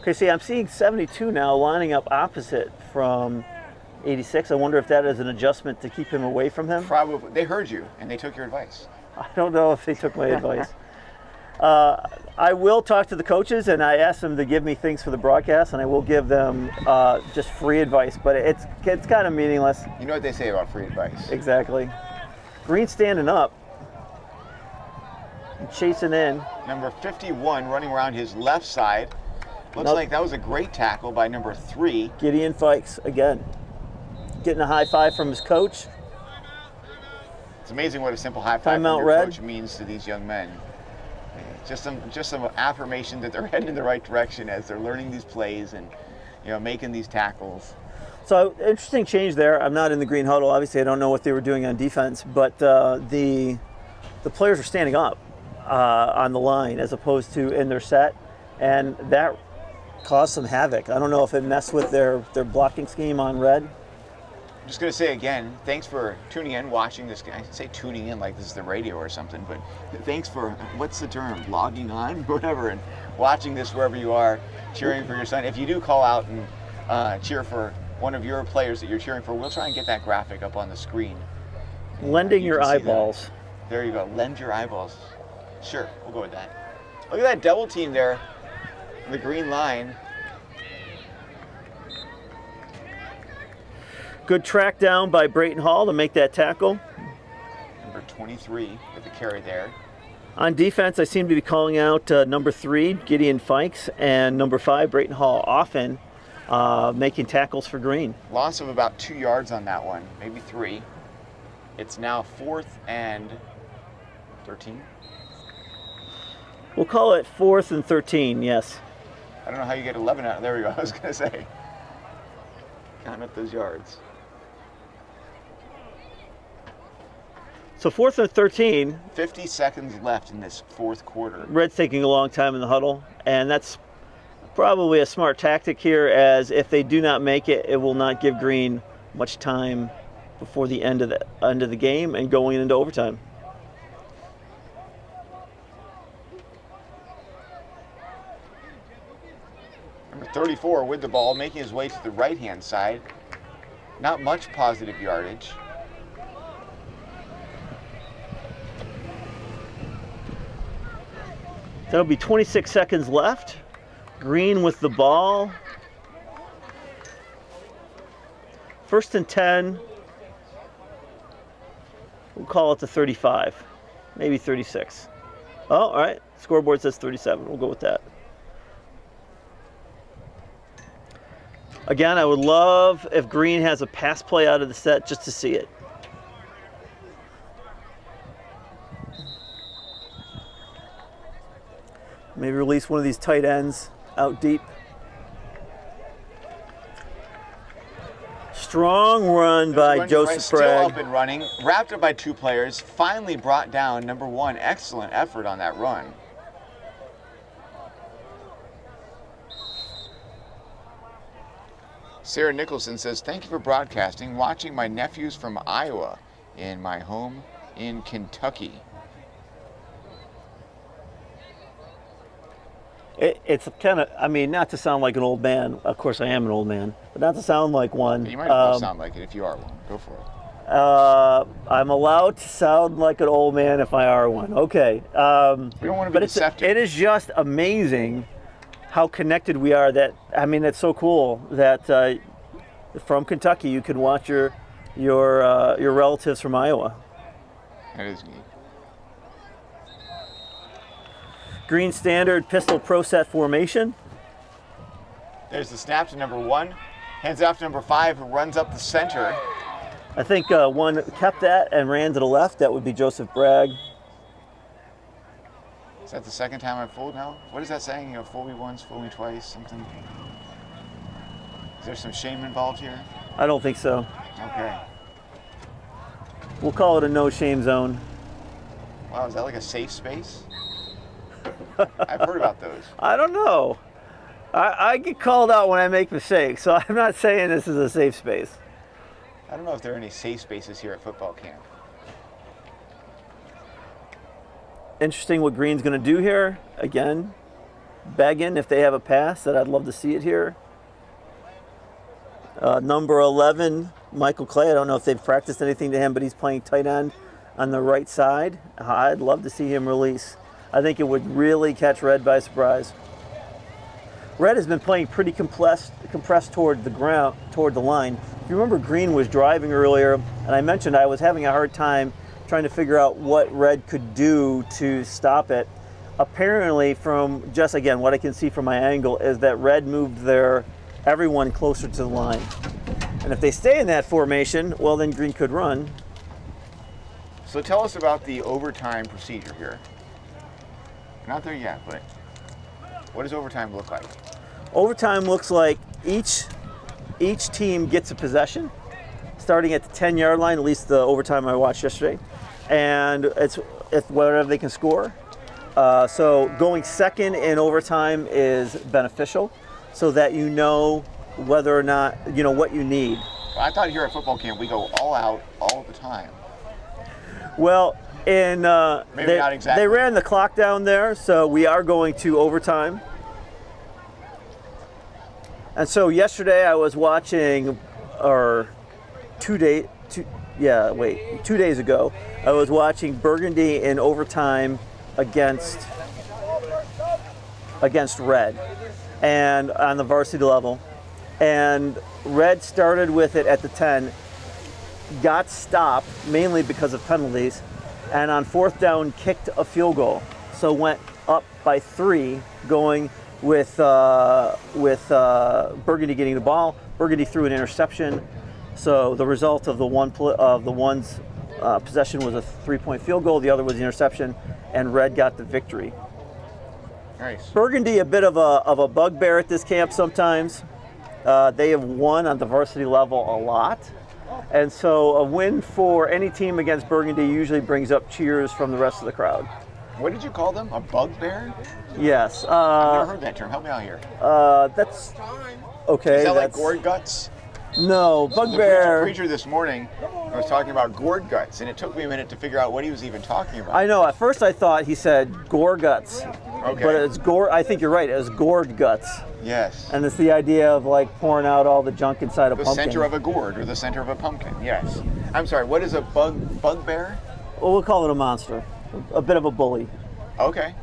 Okay, see, I'm seeing 72 now lining up opposite from 86. I wonder if that is an adjustment to keep him away from him. Probably. They heard you, and they took your advice. I don't know if they took my advice. I will talk to the coaches, and I asked them to give me things for the broadcast, and I will give them just free advice, but it's kind of meaningless. You know what they say about free advice. Exactly. Green standing up, and chasing in. Number 51 running around his left side. Looks like that was a great tackle by number 3. Gideon Fikes again, getting a high five from his coach. It's amazing what a simple high five from Timeout, your Red. coach means to these young men. Just some affirmation that they're heading in the right direction as they're learning these plays and making these tackles. So interesting change there. I'm not in the green huddle. Obviously, I don't know what they were doing on defense, but the players are standing up on the line as opposed to in their set, and that caused some havoc. I don't know if it messed with their blocking scheme on Red. I'm just going to say again, thanks for tuning in, watching this. I say tuning in like this is the radio or something, but thanks for, what's the term, logging on, whatever, and watching this wherever you are, cheering for your son. If you do call out and cheer for one of your players that you're cheering for, we'll try and get that graphic up on the screen. Lending You your can see eyeballs. that. There you go, lend your eyeballs. Sure, we'll go with that. Look at that double team there, the green line. Good track down by Brayton Hall to make that tackle. Number 23 with the carry there. On defense, I seem to be calling out number 3, Gideon Fikes, and number 5, Brayton Hall, often making tackles for Green. Loss of about 2 yards on that one, maybe 3. It's now 4th and 13. We'll call it 4th and 13, yes. I don't know how you get 11 out. There we go, I was going to say. Counting up those yards. So 4th and 13. 50 seconds left in this fourth quarter. Red's taking a long time in the huddle, and that's probably a smart tactic here, as if they do not make it, it will not give Green much time before the end of the game and going into overtime. Number 34 with the ball, making his way to the right-hand side. Not much positive yardage. That'll be 26 seconds left. Green with the ball. 1st and 10. We'll call it the 35, maybe 36. Oh, all right. Scoreboard says 37. We'll go with that. Again, I would love if Green has a pass play out of the set just to see it. Maybe release one of these tight ends out deep. strong run by Run, Joseph still Bragg. up and running, wrapped up by 2 players, finally brought down number 1. Excellent effort on that run. Sarah Nicholson says, thank you for broadcasting. Watching my nephews from Iowa in my home in Kentucky. It's kind of, I mean, not to sound like an old man. Of course, I am an old man, but not to sound like one. You might as well sound like it if you are one. Go for it. I'm allowed to sound like an old man if I are one. Okay. We don't want to be deceptive. It is just amazing how connected we are. That, I mean, it's so cool that from Kentucky you can watch your relatives from Iowa. That is neat. Green standard pistol pro set formation. There's the snap to number 1. Hands off to number 5, who runs up the center. I think one kept that and ran to the left. That would be Joseph Bragg. Is that the second time I've fooled now? What is that saying? You know, fool me once, fool me twice, something? Is there some shame involved here? I don't think so. Okay. We'll call it a no shame zone. Wow, is that like a safe space? I've heard about those. I don't know. I get called out when I make mistakes, so I'm not saying this is a safe space. I don't know if there are any safe spaces here at football camp. Interesting what Green's going to do here. Again, begging if they have a pass that I'd love to see it here. Number 11, Michael Clay. I don't know if they've practiced anything to him, but he's playing tight end on the right side. I'd love to see him release. I think it would really catch Red by surprise. Red has been playing pretty compressed toward the ground, toward the line. If you remember, Green was driving earlier, and I mentioned I was having a hard time trying to figure out what Red could do to stop it. Apparently, from just again what I can see from my angle, is that Red moved everyone closer to the line. And if they stay in that formation, well, then Green could run. So tell us about the overtime procedure here. We're not there yet, but what does overtime look like? Overtime looks like each team gets a possession, starting at the 10-yard line, at least the overtime I watched yesterday, and it's whatever they can score. So going second in overtime is beneficial, so that you know whether or not you know what you need. Well, I thought here at football camp we go all out all the time. Well, Maybe not exactly. They ran the clock down there, so we are going to overtime. And so yesterday I was watching, or 2 days ago, I was watching Burgundy in overtime against Red, and on the varsity level. And Red started with it at the 10, got stopped mainly because of penalties, and on 4th down kicked a field goal. So went up by 3, going with Burgundy getting the ball. Burgundy threw an interception. So the result of one's possession was a 3-point field goal. The other was the interception, and Red got the victory. Nice. Burgundy, a bit of a bugbear at this camp sometimes. They have won on the varsity level a lot. And so a win for any team against Burgundy usually brings up cheers from the rest of the crowd. What did you call them? A bugbear? Yes. I've never heard that term. Help me out here. That's okay. Is that like gourd guts? No, bugbear. The preacher this morning was talking about gourd guts, and it took me a minute to figure out what he was even talking about. I know. At first I thought he said gore guts. Okay. But it's gore. I think you're right. It's gourd guts. Yes. And it's the idea of like pouring out all the junk inside a pumpkin. The center of a gourd or the center of a pumpkin. Yes. I'm sorry. What is a bugbear? Well, we'll call it a monster. A bit of a bully. Okay.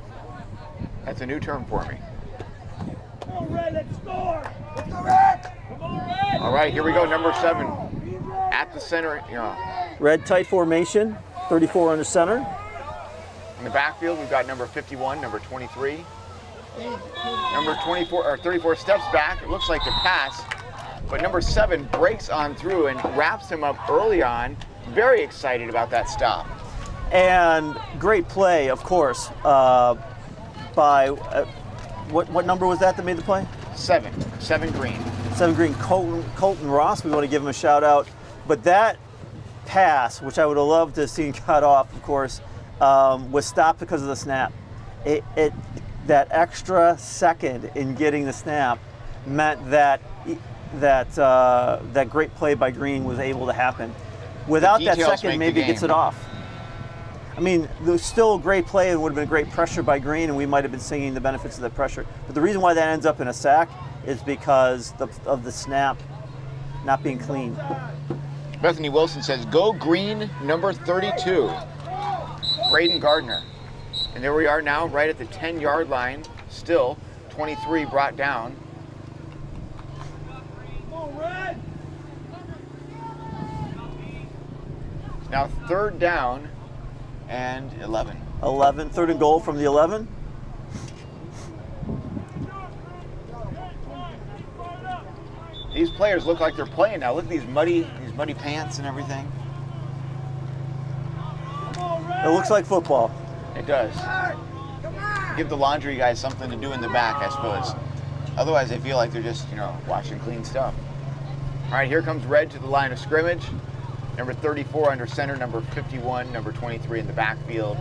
That's a new term for me. Come on, Red, let's score! Let's go, Red! Come on, Red! All right, here we go. Number 7 at the center. Red tight formation. 34 under center. In the backfield, we've got number 51, number 23. Number 24 or 34 steps back. It looks like the pass, but number 7 breaks on through and wraps him up early on. Very excited about that stop. And great play, of course, by what number was that made the play? 7 Green. 7 Green Colton Ross, we want to give him a shout out. But that pass, which I would have loved to have seen cut off, of course, was stopped because of the snap. That extra second in getting the snap meant that that great play by Green was able to happen. Without that second, maybe it gets it off. I mean, there's still a great play and would have been great pressure by Green, and we might have been singing the benefits of the pressure. But the reason why that ends up in a sack is because of the snap not being clean. Bethany Wilson says, go Green, number 32. Braden Gardner. And there we are now, right at the 10-yard line. Still, 23 brought down. Now 3rd down and 11. 11, 3rd and goal from the 11. These players look like they're playing now. Look at these muddy pants and everything. It looks like football. It does. Give the laundry guys something to do in the back, I suppose. Otherwise, they feel like they're just, washing clean stuff. All right, here comes Red to the line of scrimmage. Number 34 under center, number 51, number 23 in the backfield.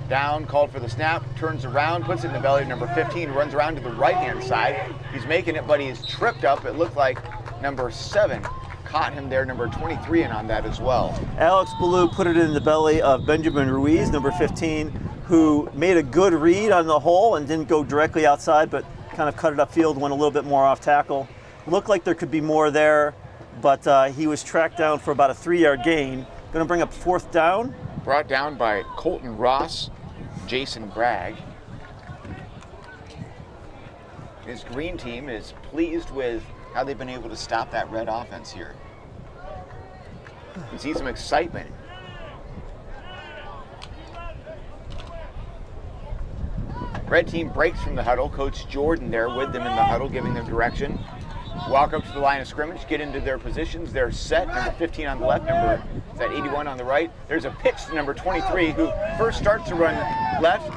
Down, called for the snap, turns around, puts it in the belly of number 15, runs around to the right-hand side. He's making it, but he's tripped up. It looked like number 7 caught him there, number 23 in on that as well. Alex Ballou put it in the belly of Benjamin Ruiz, number 15, who made a good read on the hole and didn't go directly outside, but kind of cut it upfield, went a little bit more off tackle. Looked like there could be more there, but he was tracked down for about a 3-yard gain. Going to bring up 4th down. Brought down by Colton Ross, Jason Bragg. His Green team is pleased with how they've been able to stop that Red offense here. You can see some excitement. Red team breaks from the huddle. Coach Jordan there with them in the huddle, giving them direction. Walk up to the line of scrimmage, get into their positions. They're set. Number 15 on the left, number 81 on the right. There's a pitch to number 23, who first starts to run left,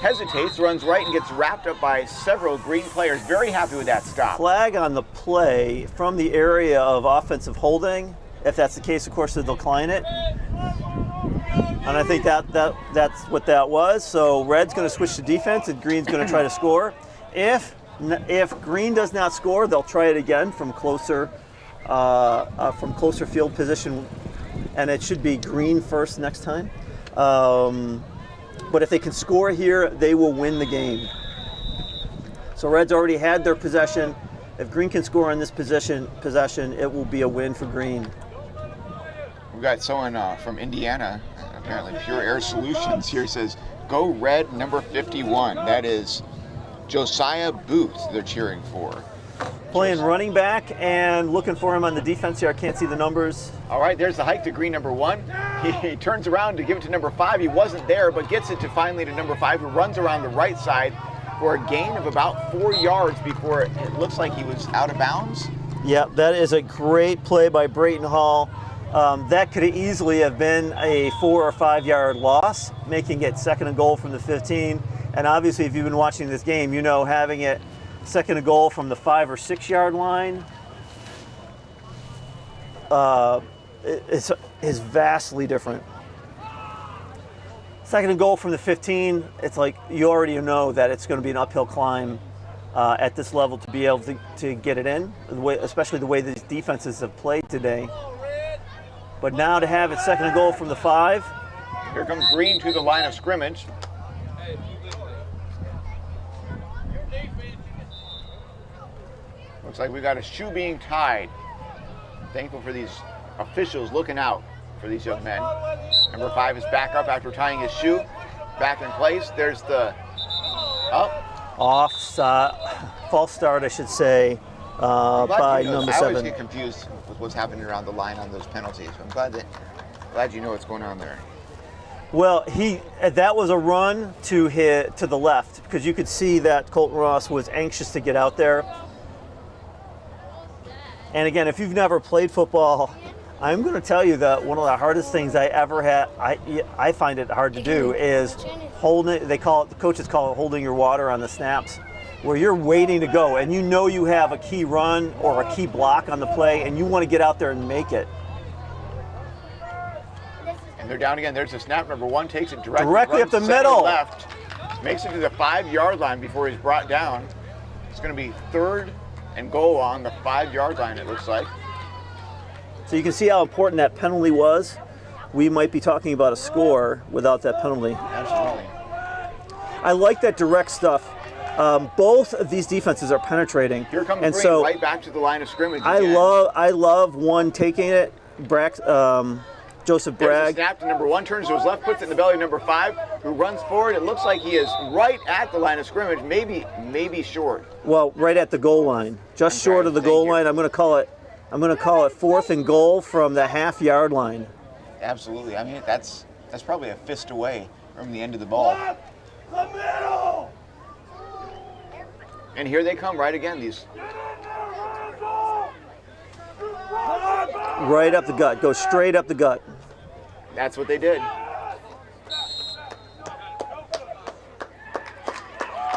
hesitates, runs right, and gets wrapped up by several Green players. Very happy with that stop. Flag on the play from the area of offensive holding. If that's the case, of course, they'll decline it. And I think that's what that was. So Red's going to switch to defense, and Green's going to try to score. If Green does not score, they'll try it again from closer field position, and it should be Green first next time. But if they can score here, they will win the game. So Red's already had their possession. If Green can score on this possession, it will be a win for Green. We've got someone from Indiana, apparently Pure Air Solutions here, says, go Red, number 51. That is Josiah Booth they're cheering for. Playing running back and looking for him on the defense here. I can't see the numbers. All right, there's the hike to Green, number 1. He turns around to give it to number 5. He wasn't there, but gets it finally to number 5, who runs around the right side for a gain of about 4 yards before it looks like he was out of bounds. Yeah, that is a great play by Brayton Hall. That could easily have been a 4 or 5 yard loss, making it 2nd and goal from the 15. And obviously, if you've been watching this game, you know having it 2nd and goal from the 5 or 6 yard line is vastly different. 2nd and goal from the 15, it's like you already know that it's going to be an uphill climb at this level to be able to get it in, especially the way these defenses have played today. But now to have it 2nd and goal from the 5. Here comes Green to the line of scrimmage. Looks like we got a shoe being tied. Thankful for these officials looking out for these young men. Number 5 is back up after tying his shoe. Back in place. There's the false start, I should say, by number 7. I always get confused with what's happening around the line on those penalties. I'm glad you know what's going on there. Well, that was a run to the left, because you could see that Colton Ross was anxious to get out there. And again, if you've never played football, I'm going to tell you that one of the hardest things I ever had, I find it hard to do, is holding it. The coaches call it holding your water on the snaps. where you're waiting to go and you know you have a key run or a key block on the play and you want to get out there and make it. And they're down again. There's the snap. Number 1 takes it directly Up the center middle. left. Makes it to the 5-yard line before he's brought down. It's going to be 3rd and goal on the 5-yard line, it looks like. So you can see how important that penalty was. We might be talking about a score without that penalty. Absolutely. I like that direct stuff. Both of these defenses are penetrating. Here comes and Green so right back to the line of scrimmage I again. love one taking it. Joseph There's Bragg. a snap to number 1, turns to his left, puts it in the belly of number 5, who runs forward. It looks like he is right at the line of scrimmage, maybe short. Well, right at the goal line, just short of the goal line. I'm going to call it 4th and goal from the half-yard line. Absolutely. I mean, that's probably a fist away from the end of the ball. The middle. And here they come right again. These. Right up the gut. Go straight up the gut. That's what they did.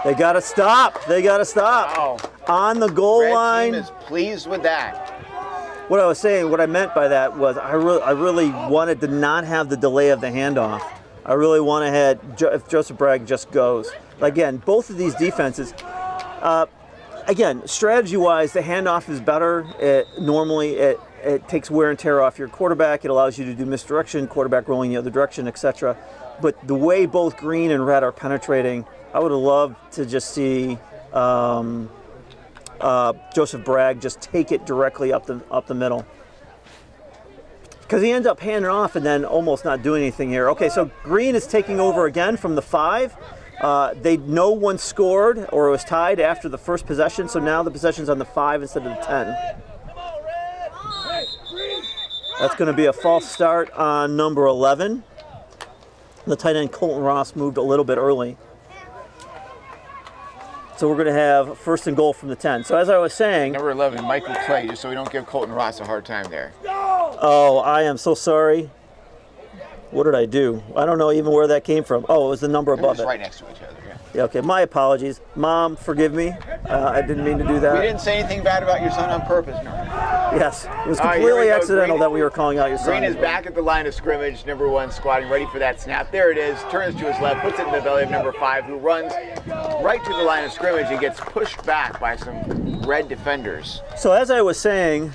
They got to stop. Wow. On the goal Red line. team is pleased with that. What I was saying, what I meant by that was I really wanted to not have the delay of the handoff. I really want to have if Joseph Bragg just goes. Again, both of these defenses, again, strategy-wise, the handoff is better. Normally, it takes wear and tear off your quarterback. It allows you to do misdirection, quarterback rolling the other direction, etc. But the way both Green and Red are penetrating, I would have loved to just see Joseph Bragg just take it directly up the middle. Because he ends up handing off and then almost not doing anything here. Okay, so Green is taking over again from the 5. No one scored or was tied after the first possession, so now the possession's on the 5 instead of the 10. That's going to be a false start on number 11. The tight end Colton Ross moved a little bit early. So we're going to have 1st and goal from the 10. So as I was saying... Number 11, Michael Clay, just so we don't give Colton Ross a hard time there. Oh, I am so sorry. What did I do? I don't know even where that came from. Oh, it was the number They're above just it. right next to each other. Yeah. Yeah, okay, my apologies. Mom, forgive me. I didn't mean to do that. We didn't say anything bad about your son on purpose, no. Yes, it was All right, here completely we go. accidental Green- that we were calling out your son. Green is back at the line of scrimmage, number 1 squatting, ready for that snap. There it is, turns to his left, puts it in the belly of number 5, who runs right to the line of scrimmage and gets pushed back by some Red defenders. So as I was saying,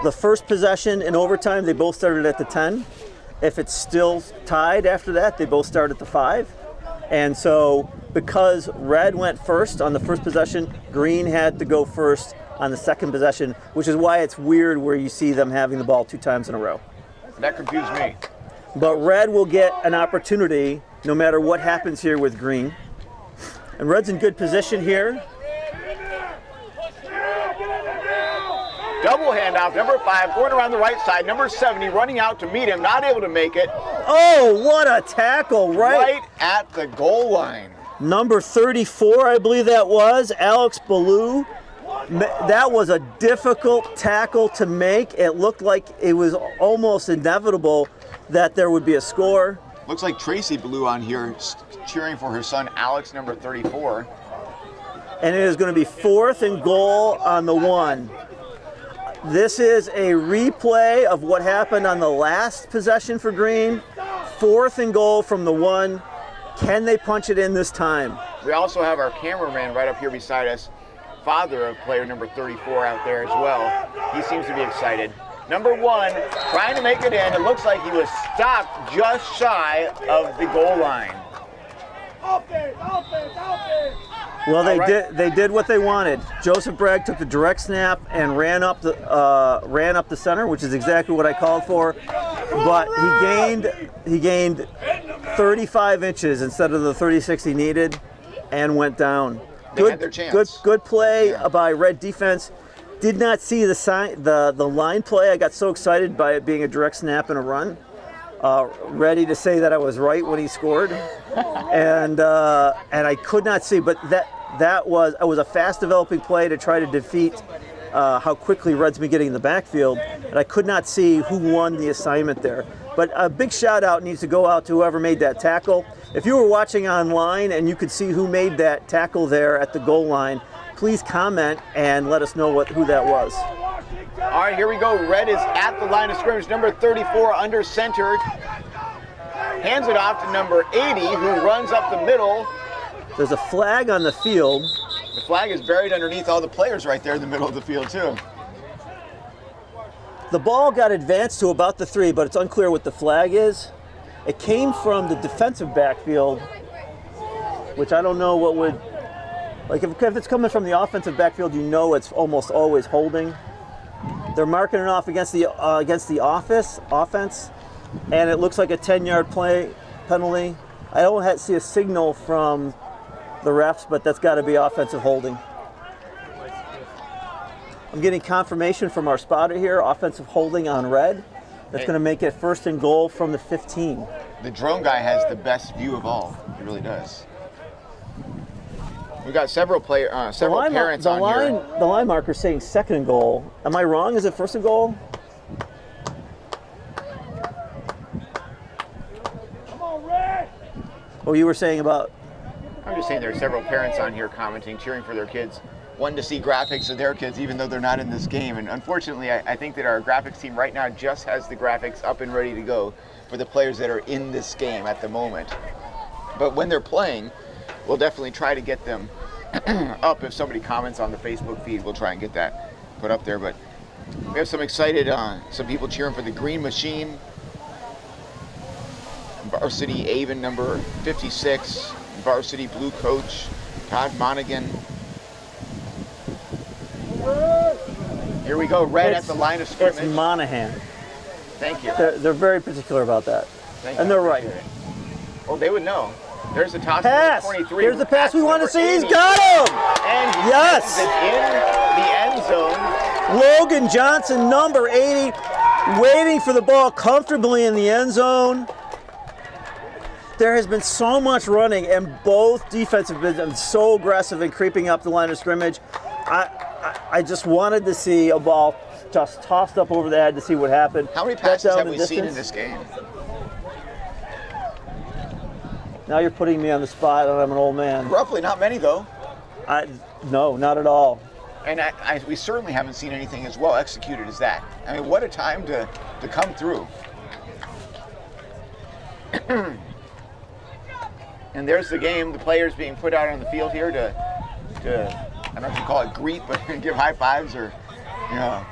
the first possession in overtime, they both started at the 10. If it's still tied after that, they both start at the 5. And so because Red went first on the first possession, Green had to go first on the second possession, which is why it's weird where you see them having the ball 2 times in a row. That confused me. But Red will get an opportunity no matter what happens here with Green. And Red's in good position here. Double handoff, number 5 going around the right side, number 70 running out to meet him, not able to make it. Oh, what a tackle, Right at the goal line. Number 34, I believe that was, Alex Ballou. That was a difficult tackle to make. It looked like it was almost inevitable that there would be a score. Looks like Tracy Blue on here cheering for her son Alex, number 34. And it is going to be 4th and goal on the 1. This is a replay of what happened on the last possession for Green. 4th and goal from the 1. Can they punch it in this time? We also have our cameraman right up here beside us, father of player number 34 out there as well. He seems to be excited. Number 1, trying to make it in. It looks like he was stopped just shy of the goal line. Offense. Well, they did what they wanted. Joseph Bragg took the direct snap and ran up the center, which is exactly what I called for. But he gained 35 inches instead of the 36 he needed, and went down. They had their chance. Good play by Red defense. Did not see the line play. I got so excited by it being a direct snap and a run. Ready to say that I was right when he scored, and I could not see. But that was a fast developing play to try to defeat how quickly Red's been getting in the backfield, and I could not see who won the assignment there. But a big shout out needs to go out to whoever made that tackle. If you were watching online and you could see who made that tackle there at the goal line, please comment and let us know who that was. All right, here we go. Red is at the line of scrimmage. Number 34 under center. Hands it off to number 80, who runs up the middle. There's a flag on the field. The flag is buried underneath all the players right there in the middle of the field, too. The ball got advanced to about the 3, but it's unclear what the flag is. It came from the defensive backfield, which I don't know what would, like if it's coming from the offensive backfield, you know it's almost always holding. They're marking it off against the offense, and it looks like a 10-yard play penalty. I don't see a signal from the refs, but that's got to be offensive holding. I'm getting confirmation from our spotter here, offensive holding on Red. That's going to make it 1st and goal from the 15. The drone guy has the best view of all. He really does. We've got several parents on here. The line marker saying 2nd and goal. Am I wrong? Is it 1st and goal? Come on, Red! What you were saying about? I'm just saying there are several parents on here commenting, cheering for their kids, wanting to see graphics of their kids even though they're not in this game. And unfortunately, I think that our graphics team right now just has the graphics up and ready to go for the players that are in this game at the moment. But when they're playing, we'll definitely try to get them up. If somebody comments on the Facebook feed, we'll try and get that put up there. But we have some excited, some people cheering for the Green Machine. Varsity Avon number 56, Varsity Blue Coach Todd Monaghan. Here we go, Red at the line of scrimmage. It's Monahan. Thank you. They're very particular about that. Thank and you. they're right. Well, they would know. There's the toss. Pass. 23. Here's the pass we want to see. 80. He's got him. And he Yes. gets it in the end zone. Logan Johnson, number 80, waiting for the ball comfortably in the end zone. There has been so much running, and both defenses have been so aggressive in creeping up the line of scrimmage. I just wanted to see a ball just tossed up over the head to see what happened. How many passes have we seen in this game? Now you're putting me on the spot, and I'm an old man. Roughly, not many though. No, not at all. And we certainly haven't seen anything as well executed as that. I mean, what a time to come through. And there's the game, the players being put out on the field here to I don't know if you call it greet, but give high fives or, you know.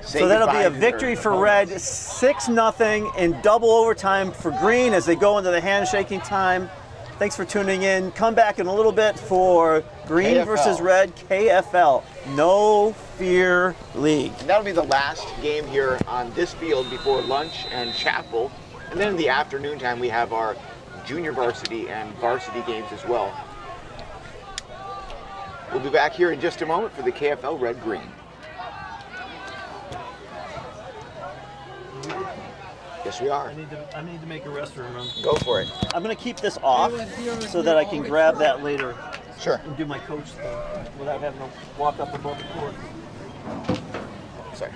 So that'll be a victory for Red, 6-0 in double overtime for Green as they go into the handshaking time. Thanks for tuning in. Come back in a little bit for Green KFL versus Red, KFL, No Fear League. And that'll be the last game here on this field before lunch and chapel. And then in the afternoon time, we have our junior varsity and varsity games as well. We'll be back here in just a moment for the KFL Red Green. Yes, we are. I need to make a restroom run. Go for it. I'm going to keep this off so that I can grab that later Sure. and do my coach thing without having to walk up above the court. Sorry.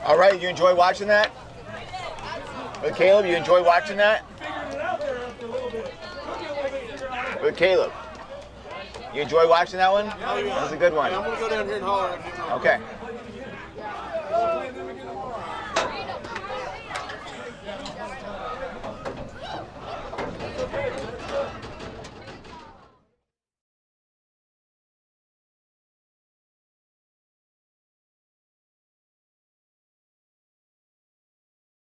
All right, you enjoy watching that? Caleb, you enjoy watching that? Caleb, you enjoy watching that one? That was a good one. I'm going to go down here and holler. Okay.